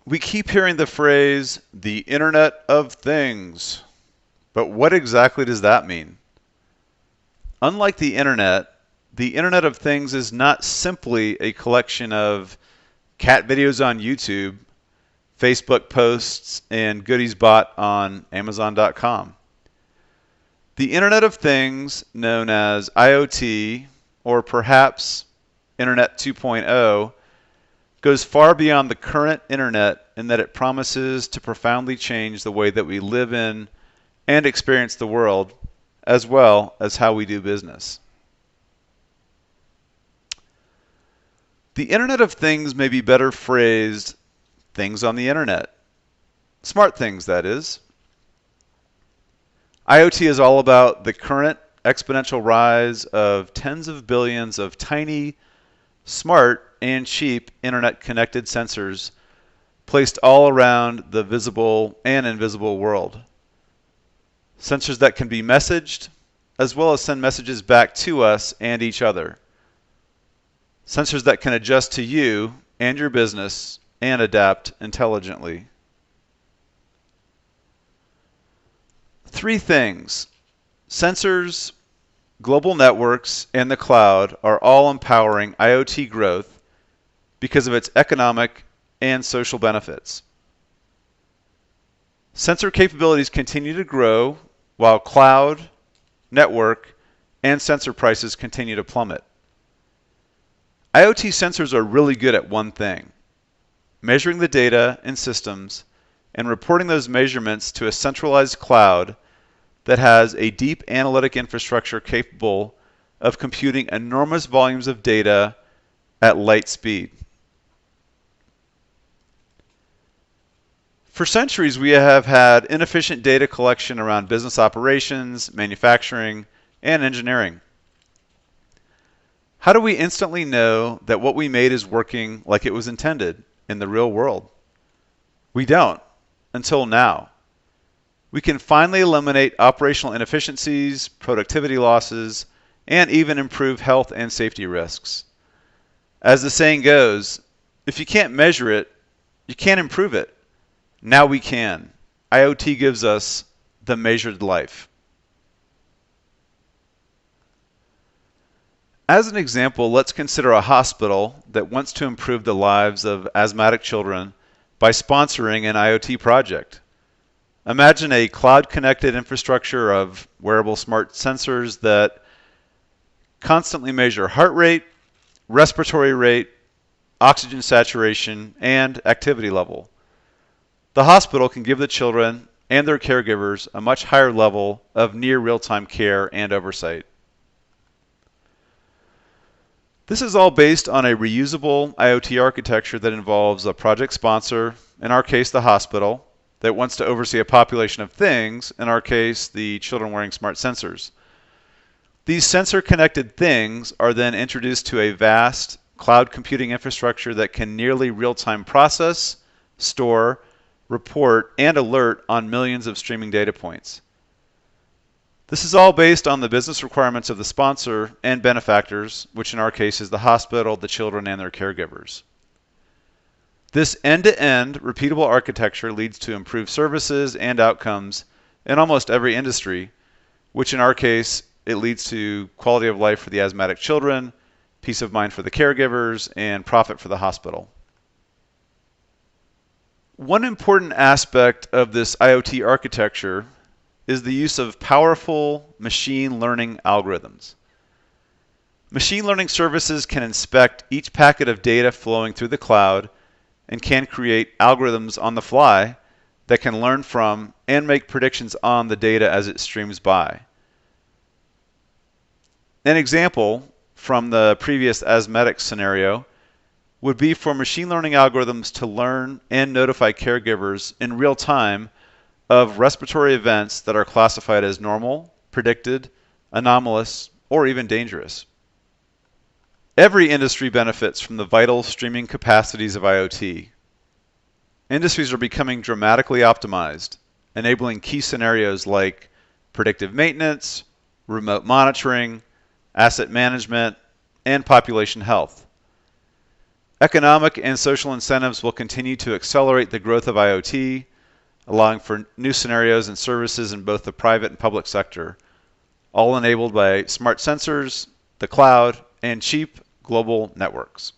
We keep hearing the phrase, the Internet of Things. But what exactly does that mean? Unlike the Internet of Things is not simply a collection of cat videos on YouTube, Facebook posts, and goodies bought on Amazon.com. The Internet of Things, known as IoT, or perhaps Internet 2.0, goes far beyond the current Internet in that it promises to profoundly change the way that we live in and experience the world, as well as how we do business. The Internet of Things may be better phrased things on the Internet. Smart things, that is. IoT is all about the current exponential rise of tens of billions of tiny, smart, and cheap Internet-connected sensors placed all around the visible and invisible world. Sensors that can be messaged, as well as send messages back to us and each other. Sensors that can adjust to you and your business and adapt intelligently. Three things: sensors, global networks, and the cloud are all empowering IoT growth because of its economic and social benefits. Sensor capabilities continue to grow while cloud, network, and sensor prices continue to plummet. IoT sensors are really good at one thing: measuring the data in systems and reporting those measurements to a centralized cloud that has a deep analytic infrastructure capable of computing enormous volumes of data at light speed. For centuries, we have had inefficient data collection around business operations, manufacturing, and engineering. How do we instantly know that what we made is working like it was intended in the real world? We don't, until now. We can finally eliminate operational inefficiencies, productivity losses, and even improve health and safety risks. As the saying goes, if you can't measure it, you can't improve it. Now we can. IoT gives us the measured life. As an example, let's consider a hospital that wants to improve the lives of asthmatic children by sponsoring an IoT project. Imagine a cloud-connected infrastructure of wearable smart sensors that constantly measure heart rate, respiratory rate, oxygen saturation, and activity level. The hospital can give the children and their caregivers a much higher level of near real-time care and oversight. This is all based on a reusable IoT architecture that involves a project sponsor, in our case the hospital, that wants to oversee a population of things, in our case the children wearing smart sensors. These sensor-connected things are then introduced to a vast cloud computing infrastructure that can nearly real-time process, store, report, and alert on millions of streaming data points. This is all based on the business requirements of the sponsor and benefactors, which in our case is the hospital, the children, and their caregivers. This end-to-end repeatable architecture leads to improved services and outcomes in almost every industry, which in our case, it leads to quality of life for the asthmatic children, peace of mind for the caregivers, and profit for the hospital. One important aspect of this IoT architecture is the use of powerful machine learning algorithms. Machine learning services can inspect each packet of data flowing through the cloud and can create algorithms on the fly that can learn from and make predictions on the data as it streams by. An example from the previous asthmatic scenario would be for machine learning algorithms to learn and notify caregivers in real time of respiratory events that are classified as normal, predicted, anomalous, or even dangerous. Every industry benefits from the vital streaming capacities of IoT. Industries are becoming dramatically optimized, enabling key scenarios like predictive maintenance, remote monitoring, asset management, and population health. Economic and social incentives will continue to accelerate the growth of IoT, allowing for new scenarios and services in both the private and public sector, all enabled by smart sensors, the cloud, and cheap global networks.